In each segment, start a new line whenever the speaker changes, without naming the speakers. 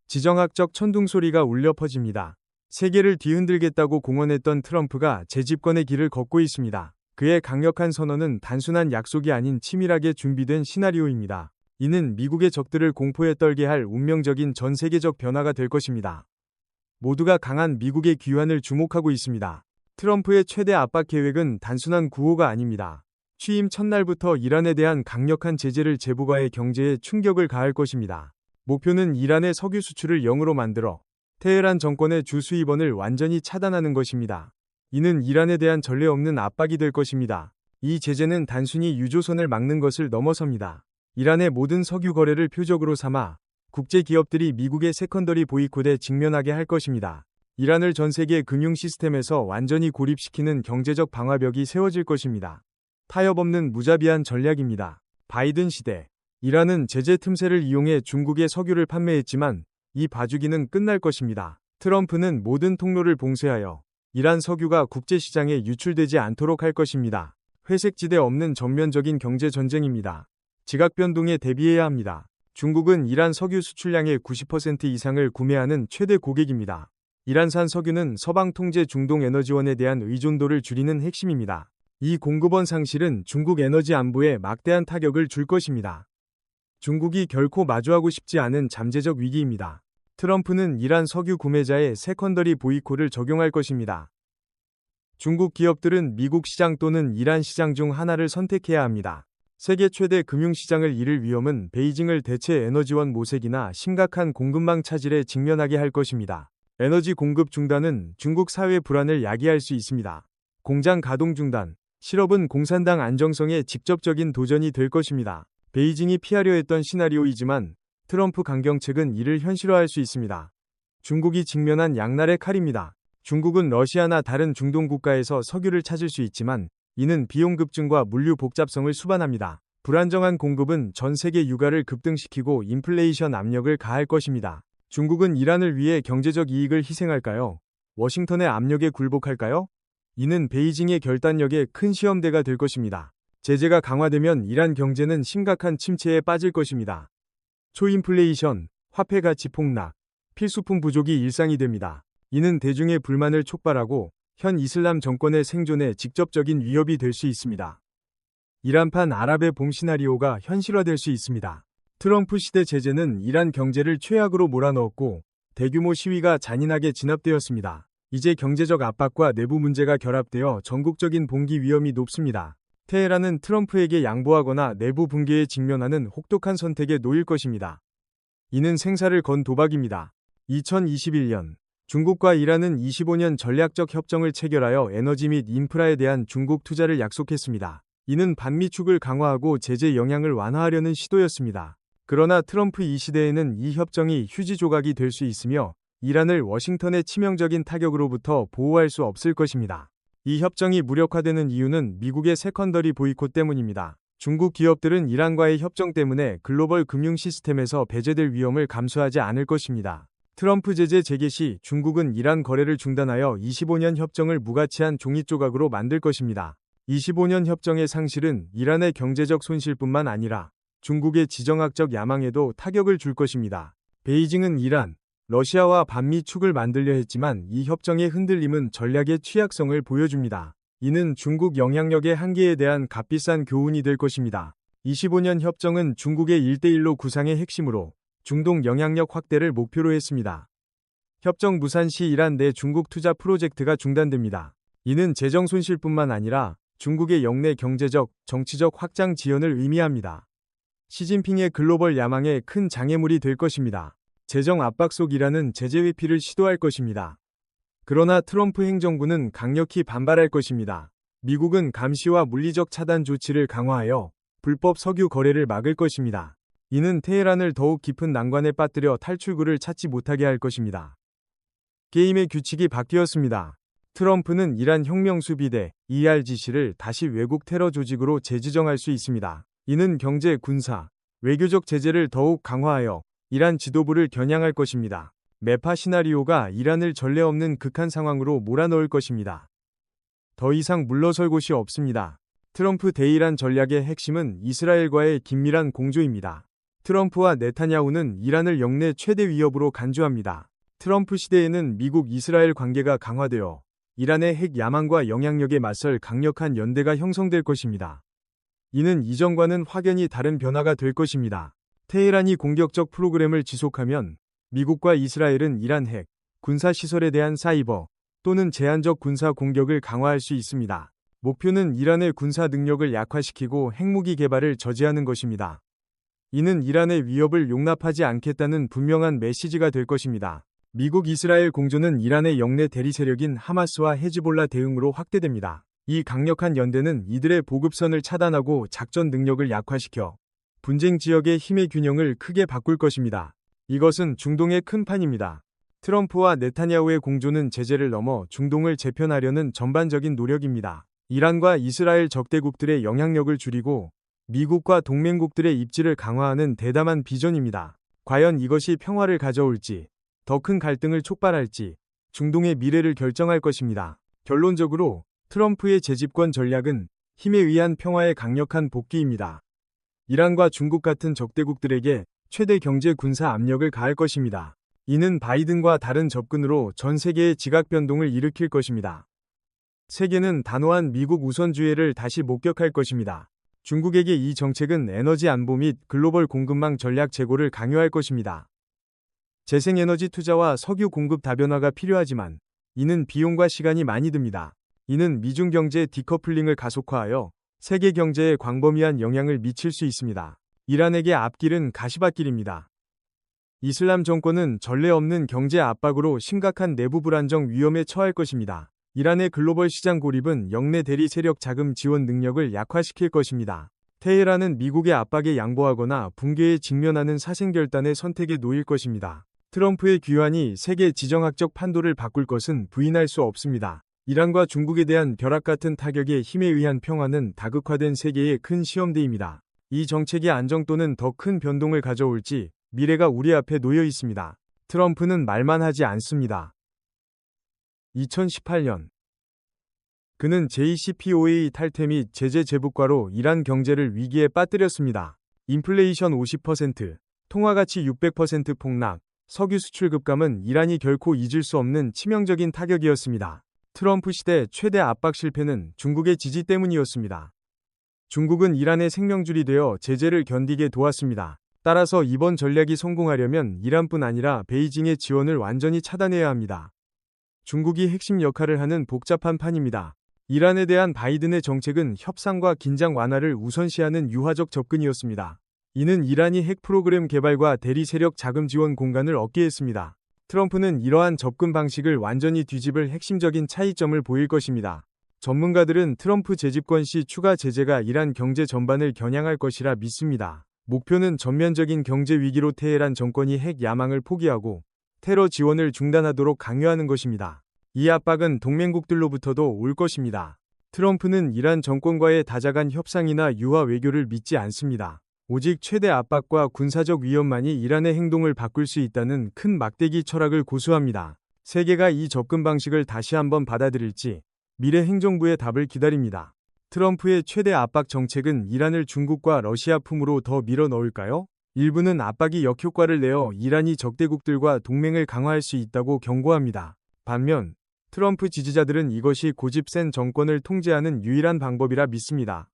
지정학적 천둥소리가 울려 퍼집니다. 세계를 뒤흔들겠다고 공언했던 트럼프가 재집권의 길을 걷고 있습니다. 그의 강력한 선언은 단순한 약속이 아닌 치밀하게 준비된 시나리오입니다. 이는 미국의 적들을 공포에 떨게 할 운명적인 전 세계적 변화가 될 것입니다. 모두가 강한 미국의 귀환을 주목하고 있습니다. 트럼프의 최대 압박 계획은 단순한 구호가 아닙니다. 취임 첫날부터 이란에 대한 강력한 제재를 제보가의 경제에 충격을 가할 것입니다. 목표는 이란의 석유 수출을 0으로 만들어 테헤란 정권의 주 수입원을 완전히 차단하는 것입니다. 이는 이란에 대한 전례 없는 압박이 될 것입니다. 이 제재는 단순히 유조선을 막는 것을 넘어섭니다. 이란의 모든 석유 거래를 표적으로 삼아 국제 기업들이 미국의 세컨더리 보이콧에 직면하게 할 것입니다. 이란을 전 세계 금융 시스템에서 완전히 고립시키는 경제적 방화벽이 세워질 것입니다. 타협 없는 무자비한 전략입니다. 바이든 시대. 이란은 제재 틈새를 이용해 중국에 석유를 판매했지만 이 봐주기는 끝날 것입니다. 트럼프는 모든 통로를 봉쇄하여 이란 석유가 국제시장에 유출되지 않도록 할 것입니다. 회색지대 없는 전면적인 경제 전쟁입니다. 지각 변동에 대비해야 합니다. 중국은 이란 석유 수출량의 90% 이상을 구매하는 최대 고객입니다. 이란산 석유는 서방 통제 중동 에너지원에 대한 의존도를 줄이는 핵심입니다. 이 공급원 상실은 중국 에너지 안보에 막대한 타격을 줄 것입니다. 중국이 결코 마주하고 싶지 않은 잠재적 위기입니다. 트럼프는 이란 석유 구매자의 세컨더리 보이콧을 적용할 것입니다. 중국 기업들은 미국 시장 또는 이란 시장 중 하나를 선택해야 합니다. 세계 최대 금융시장을 잃을 위험은 베이징을 대체 에너지원 모색이나 심각한 공급망 차질에 직면하게 할 것입니다. 에너지 공급 중단은 중국 사회 불안을 야기할 수 있습니다. 공장 가동 중단, 실업은 공산당 안정성에 직접적인 도전이 될 것입니다. 베이징이 피하려 했던 시나리오이지만 트럼프 강경책은 이를 현실화할 수 있습니다. 중국이 직면한 양날의 칼입니다. 중국은 러시아나 다른 중동 국가에서 석유를 찾을 수 있지만 이는 비용 급증과 물류 복잡성을 수반합니다. 불안정한 공급은 전 세계 유가를 급등시키고 인플레이션 압력을 가할 것입니다. 중국은 이란을 위해 경제적 이익을 희생할까요? 워싱턴의 압력에 굴복할까요? 이는 베이징의 결단력에 큰 시험대가 될 것입니다. 제재가 강화되면 이란 경제는 심각한 침체에 빠질 것입니다. 초인플레이션, 화폐 가치 폭락, 필수품 부족이 일상이 됩니다. 이는 대중의 불만을 촉발하고 현 이슬람 정권의 생존에 직접적인 위협이 될 수 있습니다. 이란판 아랍의 봄 시나리오가 현실화될 수 있습니다. 트럼프 시대 제재는 이란 경제를 최악으로 몰아넣었고 대규모 시위가 잔인하게 진압되었습니다. 이제 경제적 압박과 내부 문제가 결합되어 전국적인 봉기 위험이 높습니다. 테헤란은 트럼프에게 양보하거나 내부 붕괴에 직면하는 혹독한 선택에 놓일 것입니다. 이는 생사를 건 도박입니다. 2021년 중국과 이란은 25년 전략적 협정을 체결하여 에너지 및 인프라에 대한 중국 투자를 약속했습니다. 이는 반미축을 강화하고 제재 영향을 완화하려는 시도였습니다. 그러나 트럼프 이 시대에는 이 협정이 휴지 조각이 될 수 있으며 이란을 워싱턴의 치명적인 타격으로부터 보호할 수 없을 것입니다. 이 협정이 무력화되는 이유는 미국의 세컨더리 보이콧 때문입니다. 중국 기업들은 이란과의 협정 때문에 글로벌 금융 시스템에서 배제될 위험을 감수하지 않을 것입니다. 트럼프 제재 재개 시 중국은 이란 거래를 중단하여 25년 협정을 무가치한 종이조각으로 만들 것입니다. 25년 협정의 상실은 이란의 경제적 손실뿐만 아니라 중국의 지정학적 야망에도 타격을 줄 것입니다. 베이징은 이란, 러시아와 반미축을 만들려 했지만 이 협정의 흔들림은 전략의 취약성을 보여줍니다. 이는 중국 영향력의 한계에 대한 값비싼 교훈이 될 것입니다. 25년 협정은 중국의 1대1로 구상의 핵심으로 중동 영향력 확대를 목표로 했습니다. 협정 무산 시 이란 내 중국 투자 프로젝트가 중단됩니다. 이는 재정 손실뿐만 아니라 중국의 역내 경제적, 정치적 확장 지연을 의미합니다. 시진핑의 글로벌 야망에 큰 장애물이 될 것입니다. 재정 압박 속 이란은 제재 회피를 시도할 것입니다. 그러나 트럼프 행정부는 강력히 반발할 것입니다. 미국은 감시와 물리적 차단 조치를 강화하여 불법 석유 거래를 막을 것입니다. 이는 테헤란을 더욱 깊은 난관에 빠뜨려 탈출구를 찾지 못하게 할 것입니다. 게임의 규칙이 바뀌었습니다. 트럼프는 이란 혁명수비대 ERGC를 다시 외국 테러 조직으로 재지정할 수 있습니다. 이는 경제, 군사, 외교적 제재를 더욱 강화하여 이란 지도부를 겨냥할 것입니다. 매파 시나리오가 이란을 전례 없는 극한 상황으로 몰아넣을 것입니다. 더 이상 물러설 곳이 없습니다. 트럼프 대이란 전략의 핵심은 이스라엘과의 긴밀한 공조입니다. 트럼프와 네타냐후는 이란을 역내 최대 위협으로 간주합니다. 트럼프 시대에는 미국-이스라엘 관계가 강화되어 이란의 핵 야망과 영향력에 맞설 강력한 연대가 형성될 것입니다. 이는 이전과는 확연히 다른 변화가 될 것입니다. 테헤란이 공격적 프로그램을 지속하면 미국과 이스라엘은 이란 핵, 군사시설에 대한 사이버 또는 제한적 군사 공격을 강화할 수 있습니다. 목표는 이란의 군사 능력을 약화시키고 핵무기 개발을 저지하는 것입니다. 이는 이란의 위협을 용납하지 않겠다는 분명한 메시지가 될 것입니다. 미국-이스라엘 공조는 이란의 역내 대리 세력인 하마스와 헤즈볼라 대응으로 확대됩니다. 이 강력한 연대는 이들의 보급선을 차단하고 작전 능력을 약화시켜 분쟁 지역의 힘의 균형을 크게 바꿀 것입니다. 이것은 중동의 큰 판입니다. 트럼프와 네타냐후의 공조는 제재를 넘어 중동을 재편하려는 전반적인 노력입니다. 이란과 이스라엘 적대국들의 영향력을 줄이고 미국과 동맹국들의 입지를 강화하는 대담한 비전입니다. 과연 이것이 평화를 가져올지, 더 큰 갈등을 촉발할지 중동의 미래를 결정할 것입니다. 결론적으로 트럼프의 재집권 전략은 힘에 의한 평화의 강력한 복귀입니다. 이란과 중국 같은 적대국들에게 최대 경제 군사 압력을 가할 것입니다. 이는 바이든과 다른 접근으로 전 세계의 지각 변동을 일으킬 것입니다. 세계는 단호한 미국 우선주의를 다시 목격할 것입니다. 중국에게 이 정책은 에너지 안보 및 글로벌 공급망 전략 제고를 강요할 것입니다. 재생에너지 투자와 석유 공급 다변화가 필요하지만 이는 비용과 시간이 많이 듭니다. 이는 미중 경제 디커플링을 가속화하여 세계 경제에 광범위한 영향을 미칠 수 있습니다. 이란에게 앞길은 가시밭길입니다. 이슬람 정권은 전례 없는 경제 압박으로 심각한 내부 불안정 위험에 처할 것입니다. 이란의 글로벌 시장 고립은 역내 대리 세력 자금 지원 능력을 약화시킬 것입니다. 테헤란은 미국의 압박에 양보하거나 붕괴에 직면하는 사생결단의 선택에 놓일 것입니다. 트럼프의 귀환이 세계 지정학적 판도를 바꿀 것은 부인할 수 없습니다. 이란과 중국에 대한 벼락 같은 타격에 힘에 의한 평화는 다극화된 세계의 큰 시험대입니다. 이 정책의 안정 또는 더 큰 변동을 가져올지 미래가 우리 앞에 놓여 있습니다. 트럼프는 말만 하지 않습니다. 2018년 그는 JCPOA 탈퇴 및 제재 재부과로 이란 경제를 위기에 빠뜨렸습니다. 인플레이션 50%, 통화가치 600% 폭락, 석유 수출 급감은 이란이 결코 잊을 수 없는 치명적인 타격이었습니다. 트럼프 시대 최대 압박 실패는 중국의 지지 때문이었습니다. 중국은 이란의 생명줄이 되어 제재를 견디게 도왔습니다. 따라서 이번 전략이 성공하려면 이란뿐 아니라 베이징의 지원을 완전히 차단해야 합니다. 중국이 핵심 역할을 하는 복잡한 판입니다. 이란에 대한 바이든의 정책은 협상과 긴장 완화를 우선시하는 유화적 접근이었습니다. 이는 이란이 핵 프로그램 개발과 대리 세력 자금 지원 공간을 얻게 했습니다. 트럼프는 이러한 접근 방식을 완전히 뒤집을 핵심적인 차이점을 보일 것입니다. 전문가들은 트럼프 재집권 시 추가 제재가 이란 경제 전반을 겨냥할 것이라 믿습니다. 목표는 전면적인 경제 위기로 테헤란 정권이 핵 야망을 포기하고 테러 지원을 중단하도록 강요하는 것입니다. 이 압박은 동맹국들로부터도 올 것입니다. 트럼프는 이란 정권과의 다자간 협상이나 유화 외교를 믿지 않습니다. 오직 최대 압박과 군사적 위협만이 이란의 행동을 바꿀 수 있다는 큰 막대기 철학을 고수합니다. 세계가 이 접근 방식을 다시 한번 받아들일지 미래 행정부의 답을 기다립니다. 트럼프의 최대 압박 정책은 이란을 중국과 러시아 품으로 더 밀어 넣을까요? 일부는 압박이 역효과를 내어 이란이 적대국들과 동맹을 강화할 수 있다고 경고합니다. 반면 트럼프 지지자들은 이것이 고집 센 정권을 통제하는 유일한 방법이라 믿습니다.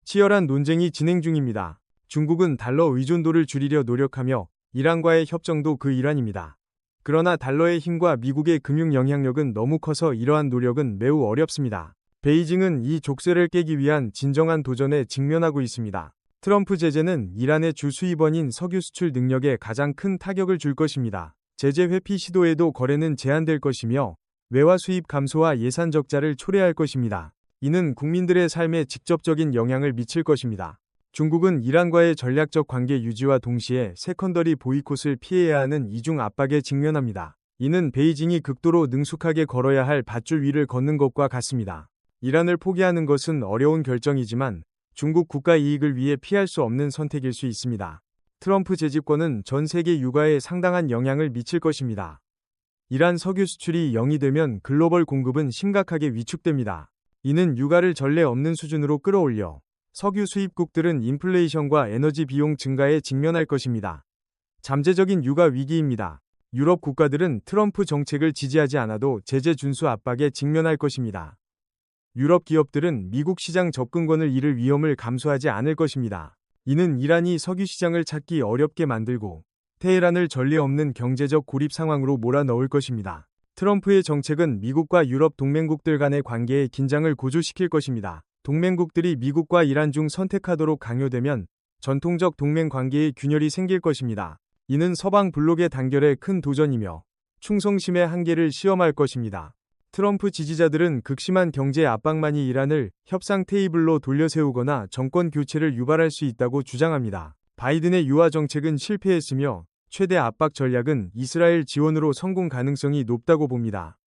치열한 논쟁이 진행 중입니다. 중국은 달러 의존도를 줄이려 노력하며 이란과의 협정도 그 일환입니다. 그러나 달러의 힘과 미국의 금융 영향력은 너무 커서 이러한 노력은 매우 어렵습니다. 베이징은 이 족쇄를 깨기 위한 진정한 도전에 직면하고 있습니다. 트럼프 제재는 이란의 주 수입원인 석유 수출 능력에 가장 큰 타격을 줄 것입니다. 제재 회피 시도에도 거래는 제한될 것이며 외화 수입 감소와 예산 적자를 초래할 것입니다. 이는 국민들의 삶에 직접적인 영향을 미칠 것입니다. 중국은 이란과의 전략적 관계 유지와 동시에 세컨더리 보이콧을 피해야 하는 이중 압박에 직면합니다. 이는 베이징이 극도로 능숙하게 걸어야 할 밧줄 위를 걷는 것과 같습니다. 이란을 포기하는 것은 어려운 결정이지만 중국 국가 이익을 위해 피할 수 없는 선택일 수 있습니다. 트럼프 재집권은 전 세계 유가에 상당한 영향을 미칠 것입니다. 이란 석유 수출이 0이 되면 글로벌 공급은 심각하게 위축됩니다. 이는 유가를 전례 없는 수준으로 끌어올려 석유 수입국들은 인플레이션과 에너지 비용 증가에 직면할 것입니다. 잠재적인 유가 위기입니다. 유럽 국가들은 트럼프 정책을 지지하지 않아도 제재 준수 압박에 직면할 것입니다. 유럽 기업들은 미국 시장 접근권을 잃을 위험을 감수하지 않을 것입니다. 이는 이란이 석유 시장을 찾기 어렵게 만들고 테헤란을 전례 없는 경제적 고립 상황으로 몰아넣을 것입니다. 트럼프의 정책은 미국과 유럽 동맹국들 간의 관계에 긴장을 고조시킬 것입니다. 동맹국들이 미국과 이란 중 선택하도록 강요되면 전통적 동맹 관계에 균열이 생길 것입니다. 이는 서방 블록의 단결에 큰 도전이며 충성심의 한계를 시험할 것입니다. 트럼프 지지자들은 극심한 경제 압박만이 이란을 협상 테이블로 돌려세우거나 정권 교체를 유발할 수 있다고 주장합니다. 바이든의 유화 정책은 실패했으며 최대 압박 전략은 이스라엘 지원으로 성공 가능성이 높다고 봅니다.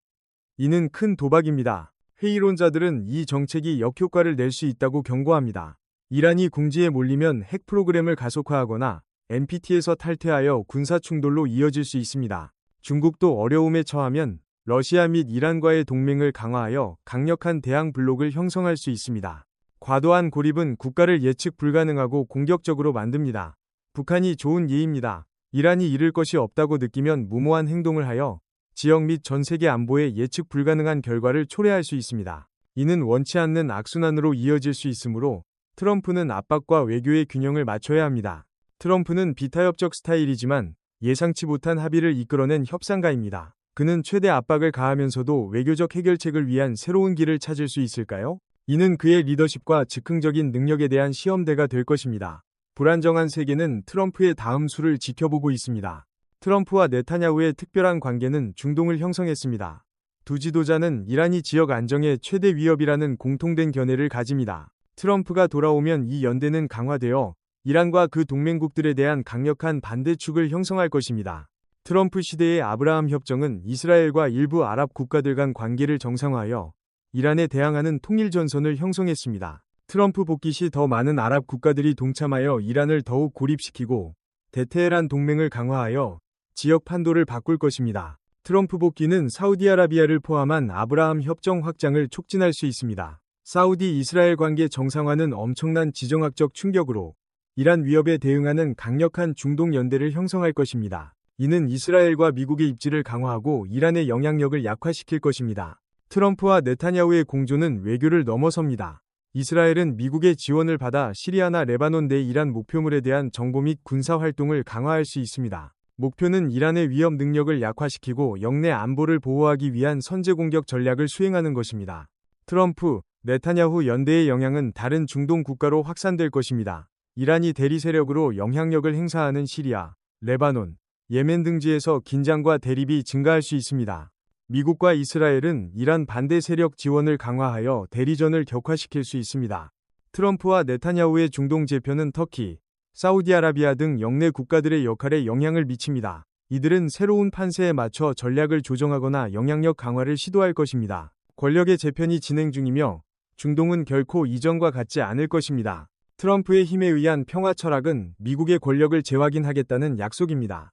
이는 큰 도박입니다. 회의론자들은 이 정책이 역효과를 낼 수 있다고 경고합니다. 이란이 궁지에 몰리면 핵 프로그램을 가속화하거나 NPT에서 탈퇴하여 군사 충돌로 이어질 수 있습니다. 중국도 어려움에 처하면 러시아 및 이란과의 동맹을 강화하여 강력한 대항 블록을 형성할 수 있습니다. 과도한 고립은 국가를 예측 불가능하고 공격적으로 만듭니다. 북한이 좋은 예입니다. 이란이 잃을 것이 없다고 느끼면 무모한 행동을 하여 지역 및 전 세계 안보에 예측 불가능한 결과를 초래할 수 있습니다. 이는 원치 않는 악순환으로 이어질 수 있으므로 트럼프는 압박과 외교의 균형을 맞춰야 합니다. 트럼프는 비타협적 스타일이지만 예상치 못한 합의를 이끌어낸 협상가입니다. 그는 최대 압박을 가하면서도 외교적 해결책을 위한 새로운 길을 찾을 수 있을까요? 이는 그의 리더십과 즉흥적인 능력에 대한 시험대가 될 것입니다. 불안정한 세계는 트럼프의 다음 수를 지켜보고 있습니다. 트럼프와 네타냐후의 특별한 관계는 중동을 형성했습니다. 두 지도자는 이란이 지역 안정의 최대 위협이라는 공통된 견해를 가집니다. 트럼프가 돌아오면 이 연대는 강화되어 이란과 그 동맹국들에 대한 강력한 반대축을 형성할 것입니다. 트럼프 시대의 아브라함 협정은 이스라엘과 일부 아랍 국가들 간 관계를 정상화하여 이란에 대항하는 통일전선을 형성했습니다. 트럼프 복귀 시 더 많은 아랍 국가들이 동참하여 이란을 더욱 고립시키고 대테헤란 동맹을 강화하여 지역 판도를 바꿀 것입니다. 트럼프 복귀는 사우디아라비아를 포함한 아브라함 협정 확장을 촉진할 수 있습니다. 사우디-이스라엘 관계 정상화는 엄청난 지정학적 충격으로 이란 위협에 대응하는 강력한 중동 연대를 형성할 것입니다. 이는 이스라엘과 미국의 입지를 강화하고 이란의 영향력을 약화시킬 것입니다. 트럼프와 네타냐후의 공조는 외교를 넘어섭니다. 이스라엘은 미국의 지원을 받아 시리아나 레바논 내 이란 목표물에 대한 정보 및 군사 활동을 강화할 수 있습니다. 목표는 이란의 위협 능력을 약화시키고 영내 안보를 보호하기 위한 선제 공격 전략을 수행하는 것입니다. 트럼프, 네타냐후 연대의 영향은 다른 중동 국가로 확산될 것입니다. 이란이 대리 세력으로 영향력을 행사하는 시리아, 레바논, 예멘 등지에서 긴장과 대립이 증가할 수 있습니다. 미국과 이스라엘은 이란 반대 세력 지원을 강화하여 대리전을 격화시킬 수 있습니다. 트럼프와 네타냐후의 중동 재편은 터키, 사우디아라비아 등 영내 국가들의 역할에 영향을 미칩니다. 이들은 새로운 판세에 맞춰 전략을 조정하거나 영향력 강화를 시도할 것입니다. 권력의 재편이 진행 중이며 중동은 결코 이전과 같지 않을 것입니다. 트럼프의 힘에 의한 평화 철학은 미국의 권력을 재확인하겠다는 약속입니다.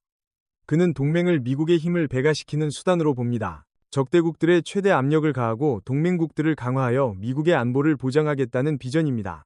그는 동맹을 미국의 힘을 배가시키는 수단으로 봅니다. 적대국들의 최대 압력을 가하고 동맹국들을 강화하여 미국의 안보를 보장하겠다는 비전입니다.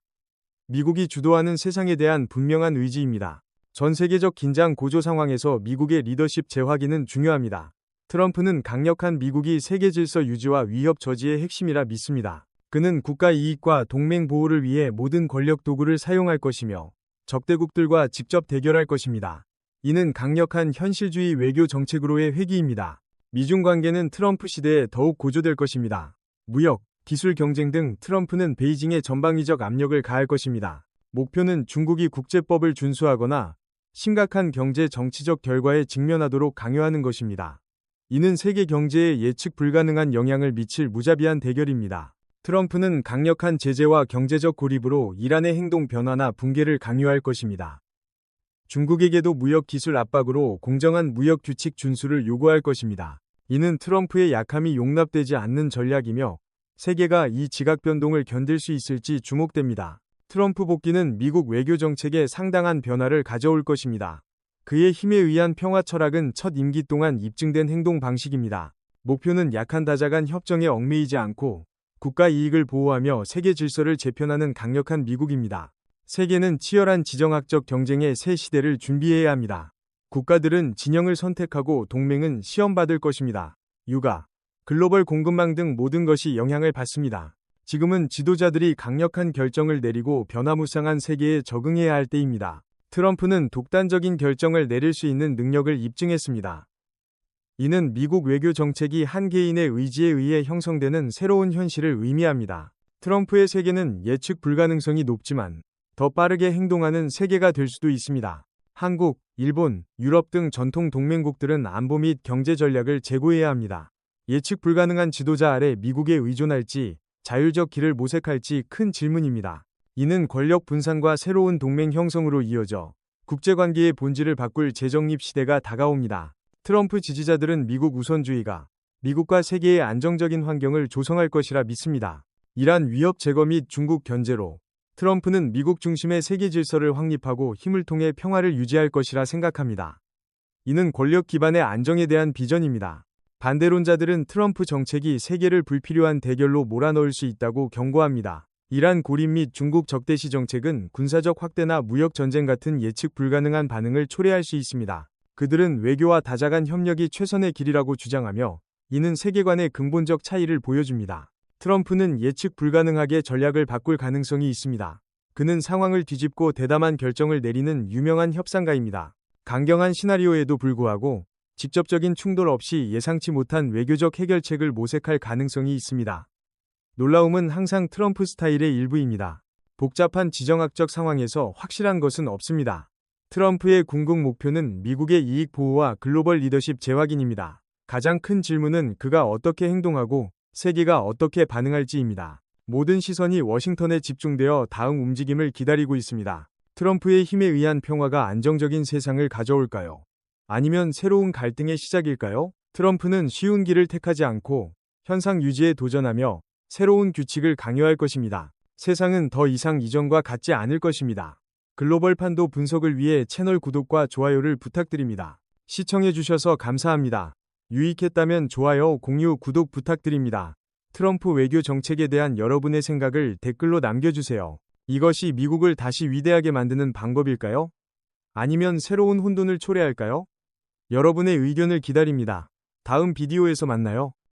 미국이 주도하는 세상에 대한 분명한 의지입니다. 전 세계적 긴장 고조 상황에서 미국의 리더십 재확인은 중요합니다. 트럼프는 강력한 미국이 세계 질서 유지와 위협 저지의 핵심이라 믿습니다. 그는 국가 이익과 동맹 보호를 위해 모든 권력 도구를 사용할 것이며 적대국들과 직접 대결할 것입니다. 이는 강력한 현실주의 외교 정책으로의 회귀입니다. 미중 관계는 트럼프 시대에 더욱 고조될 것입니다. 무역, 기술 경쟁 등 트럼프는 베이징에 전방위적 압력을 가할 것입니다. 목표는 중국이 국제법을 준수하거나 심각한 경제 정치적 결과에 직면하도록 강요하는 것입니다. 이는 세계 경제에 예측 불가능한 영향을 미칠 무자비한 대결입니다. 트럼프는 강력한 제재와 경제적 고립으로 이란의 행동 변화나 붕괴를 강요할 것입니다. 중국에게도 무역 기술 압박으로 공정한 무역 규칙 준수를 요구할 것입니다. 이는 트럼프의 약함이 용납되지 않는 전략이며 세계가 이 지각 변동을 견딜 수 있을지 주목됩니다. 트럼프 복귀는 미국 외교 정책에 상당한 변화를 가져올 것입니다. 그의 힘에 의한 평화 철학은 첫 임기 동안 입증된 행동 방식입니다. 목표는 약한 다자간 협정에 얽매이지 않고 국가 이익을 보호하며 세계 질서를 재편하는 강력한 미국입니다. 세계는 치열한 지정학적 경쟁의 새 시대를 준비해야 합니다. 국가들은 진영을 선택하고 동맹은 시험받을 것입니다. 육아, 글로벌 공급망 등 모든 것이 영향을 받습니다. 지금은 지도자들이 강력한 결정을 내리고 변화무쌍한 세계에 적응해야 할 때입니다. 트럼프는 독단적인 결정을 내릴 수 있는 능력을 입증했습니다. 이는 미국 외교 정책이 한 개인의 의지에 의해 형성되는 새로운 현실을 의미합니다. 트럼프의 세계는 예측 불가능성이 높지만 더 빠르게 행동하는 세계가 될 수도 있습니다. 한국, 일본, 유럽 등 전통 동맹국들은 안보 및 경제 전략을 재고해야 합니다. 예측 불가능한 지도자 아래 미국에 의존할지 자율적 길을 모색할지 큰 질문입니다. 이는 권력 분산과 새로운 동맹 형성으로 이어져 국제관계의 본질을 바꿀 재정립 시대가 다가옵니다. 트럼프 지지자들은 미국 우선주의가 미국과 세계의 안정적인 환경을 조성할 것이라 믿습니다. 이란 위협 제거 및 중국 견제로 트럼프는 미국 중심의 세계 질서를 확립하고 힘을 통해 평화를 유지할 것이라 생각합니다. 이는 권력 기반의 안정에 대한 비전입니다. 반대론자들은 트럼프 정책이 세계를 불필요한 대결로 몰아넣을 수 있다고 경고합니다. 이란 고립 및 중국 적대시 정책은 군사적 확대나 무역 전쟁 같은 예측 불가능한 반응을 초래할 수 있습니다. 그들은 외교와 다자간 협력이 최선의 길이라고 주장하며 이는 세계관의 근본적 차이를 보여줍니다. 트럼프는 예측 불가능하게 전략을 바꿀 가능성이 있습니다. 그는 상황을 뒤집고 대담한 결정을 내리는 유명한 협상가입니다. 강경한 시나리오에도 불구하고 직접적인 충돌 없이 예상치 못한 외교적 해결책을 모색할 가능성이 있습니다. 놀라움은 항상 트럼프 스타일의 일부입니다. 복잡한 지정학적 상황에서 확실한 것은 없습니다. 트럼프의 궁극 목표는 미국의 이익 보호와 글로벌 리더십 재확인입니다. 가장 큰 질문은 그가 어떻게 행동하고 세계가 어떻게 반응할지입니다. 모든 시선이 워싱턴에 집중되어 다음 움직임을 기다리고 있습니다. 트럼프의 힘에 의한 평화가 안정적인 세상을 가져올까요? 아니면 새로운 갈등의 시작일까요? 트럼프는 쉬운 길을 택하지 않고 현상 유지에 도전하며 새로운 규칙을 강요할 것입니다. 세상은 더 이상 이전과 같지 않을 것입니다. 글로벌 판도 분석을 위해 채널 구독과 좋아요를 부탁드립니다. 시청해주셔서 감사합니다. 유익했다면 좋아요, 공유, 구독 부탁드립니다. 트럼프 외교 정책에 대한 여러분의 생각을 댓글로 남겨주세요. 이것이 미국을 다시 위대하게 만드는 방법일까요? 아니면 새로운 혼돈을 초래할까요? 여러분의 의견을 기다립니다. 다음 비디오에서 만나요.